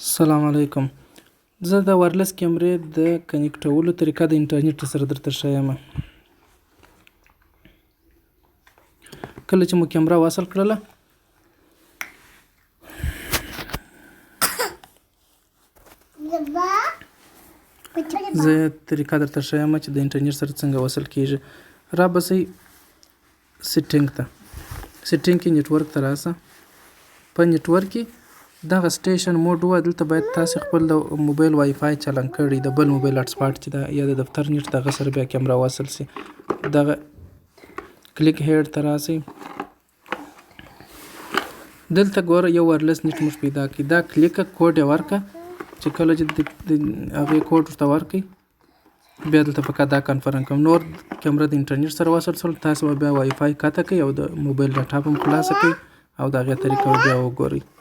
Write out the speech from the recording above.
سلام علیکم. زه د وایرلس کیمرې د کنیکټولو طریقه د انټرنیټ سره درته ښیم. کله چې مو کیمره وصل کړله زه طریقه درته ښیم چې د انټرنیټ سره څنګه وصل کیږي. را بسئ سیټینګ ته، سیټینګ کې نیټورک ته راسه. په نیټورک کې دغه سټیشن موډ و، دلته باید تاسې خپل د موبایل وای فای چالان کړئ، د بل موبایل هاټ سپاټ چې ده یا د دفتر نیټ دغه سره بیا کیمره وصل سي. دغه کلیک هیډ ته راسئ، دلته ګوره یو وایرلس نیټ موږ پیدا کړي. دا کلیکه کوډ یې ورکړه، چې کله چې د هغې کوډ ورته ورکړئ بیا دلته پکار دا کنفرم کوم. نور کیمره د انټرنیټ سره وصل شول، تاسې به بیا وای فای قطع کړئ او د موبایل ډاټا به هم خلاصه کړئ او د هغې طریقه بیا وګورئ.